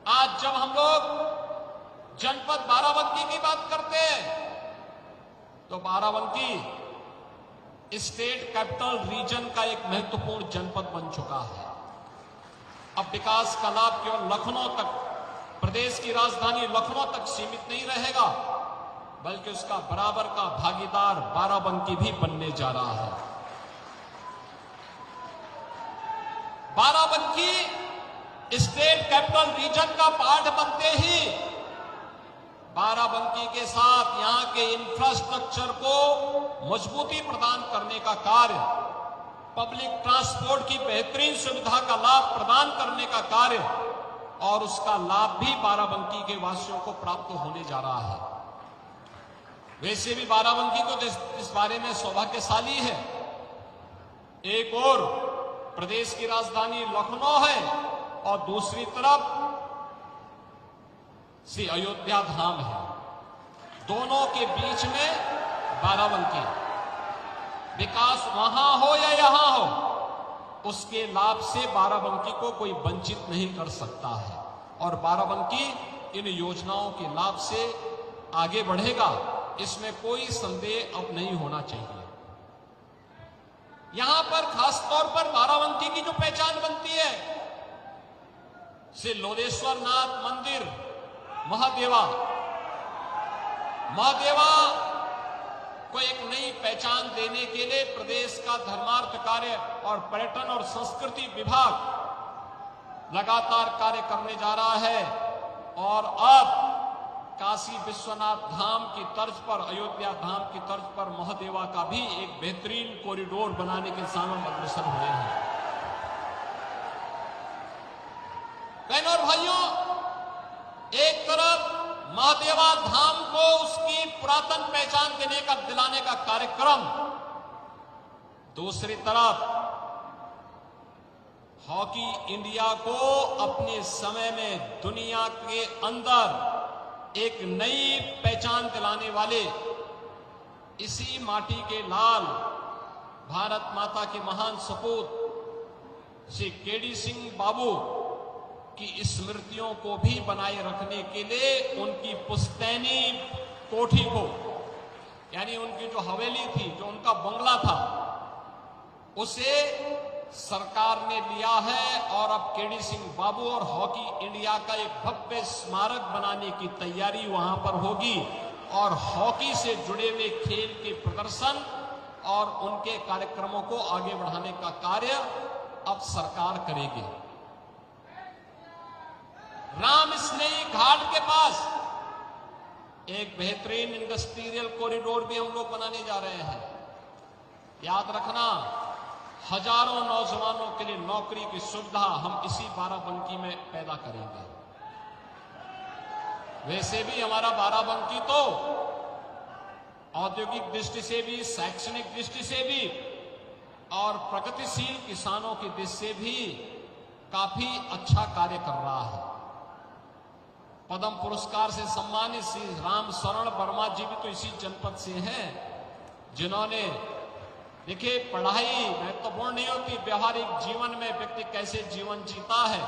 आज जब हम लोग जनपद बाराबंकी की बात करते हैं तो बाराबंकी स्टेट कैपिटल रीजन का एक महत्वपूर्ण जनपद बन चुका है। अब विकास का लाभ केवल लखनऊ तक, प्रदेश की राजधानी लखनऊ तक सीमित नहीं रहेगा, बल्कि उसका बराबर का भागीदार बाराबंकी भी बनने जा रहा है। बाराबंकी स्टेट कैपिटल रीजन का पार्ट बनते ही बाराबंकी के साथ यहां के इंफ्रास्ट्रक्चर को मजबूती प्रदान करने का कार्य, पब्लिक ट्रांसपोर्ट की बेहतरीन सुविधा का लाभ प्रदान करने का कार्य और उसका लाभ भी बाराबंकी के वासियों को प्राप्त होने जा रहा है। वैसे भी बाराबंकी को इस बारे में सौभाग्यशाली है। एक और प्रदेश की राजधानी लखनऊ है और दूसरी तरफ श्री अयोध्या धाम है। दोनों के बीच में बाराबंकी। विकास वहां हो या यहां हो, उसके लाभ से बाराबंकी को कोई वंचित नहीं कर सकता है और बाराबंकी इन योजनाओं के लाभ से आगे बढ़ेगा, इसमें कोई संदेह अब नहीं होना चाहिए। यहां पर खासतौर पर बाराबंकी की जो पहचान बनती है, श्री लोलेश्वर नाथ मंदिर महादेवा को एक नई पहचान देने के लिए प्रदेश का धर्मार्थ कार्य और पर्यटन और संस्कृति विभाग लगातार कार्य करने जा रहा है और अब काशी विश्वनाथ धाम की तर्ज पर, अयोध्या धाम की तर्ज पर महादेवा का भी एक बेहतरीन कॉरिडोर बनाने के सामने अग्रसर हुए हैं। बहनों और भाइयों, एक तरफ महादेवा धाम को उसकी पुरातन पहचान दिलाने का कार्यक्रम, दूसरी तरफ हॉकी इंडिया को अपने समय में दुनिया के अंदर एक नई पहचान दिलाने वाले इसी माटी के लाल भारत माता के महान सपूत श्री केडी सिंह बाबू की स्मृतियों को भी बनाए रखने के लिए उनकी पुश्तैनी कोठी को, यानी उनकी जो हवेली थी, जो उनका बंगला था, उसे सरकार ने लिया है और अब केडी सिंह बाबू और हॉकी इंडिया का एक भव्य स्मारक बनाने की तैयारी वहां पर होगी और हॉकी से जुड़े हुए खेल के प्रदर्शन और उनके कार्यक्रमों को आगे बढ़ाने का कार्य अब सरकार करेगी। राम स्नेही घाट के पास एक बेहतरीन इंडस्ट्रियल कॉरिडोर भी हम लोग बनाने जा रहे हैं। याद रखना, हजारों नौजवानों के लिए नौकरी की सुविधा हम इसी बाराबंकी में पैदा करेंगे। वैसे भी हमारा बाराबंकी तो औद्योगिक दृष्टि से भी, शैक्षणिक दृष्टि से भी और प्रगतिशील किसानों की दृष्टि से भी काफी अच्छा कार्य कर रहा है। पद्म पुरस्कार से सम्मानित श्री राम शरण वर्मा जी भी तो इसी जनपद से हैं, जिन्होंने, देखिए, पढ़ाई महत्वपूर्ण नहीं होती, व्यवहारिक जीवन में व्यक्ति कैसे जीवन जीता है,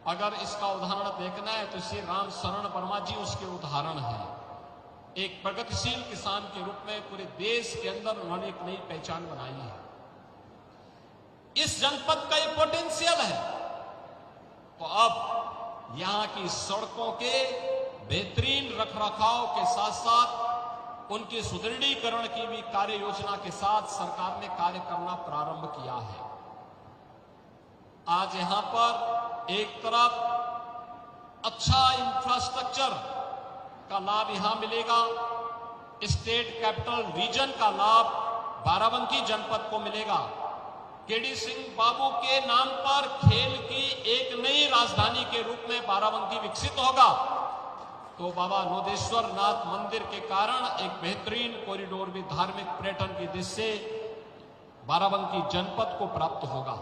अगर इसका उदाहरण देखना है तो श्री राम शरण वर्मा जी उसके उदाहरण हैं। एक प्रगतिशील किसान के रूप में पूरे देश के अंदर उन्होंने एक नई पहचान बनाई है। इस जनपद का ये पोटेंशियल है, तो अब यहां की सड़कों के बेहतरीन रखरखाव के साथ साथ उनके सुदृढ़ीकरण की भी कार्य योजना के साथ सरकार ने कार्य करना प्रारंभ किया है। आज यहां पर एक तरफ अच्छा इंफ्रास्ट्रक्चर का लाभ यहां मिलेगा, स्टेट कैपिटल रीजन का लाभ बाराबंकी जनपद को मिलेगा। केडी सिंह बाबू के नाम पर खेल की एक नई राजधानी के रूप में बाराबंकी विकसित होगा, तो बाबा लोलेश्वर नाथ मंदिर के कारण एक बेहतरीन कॉरिडोर भी धार्मिक पर्यटन की दृष्टि से बाराबंकी जनपद को प्राप्त होगा।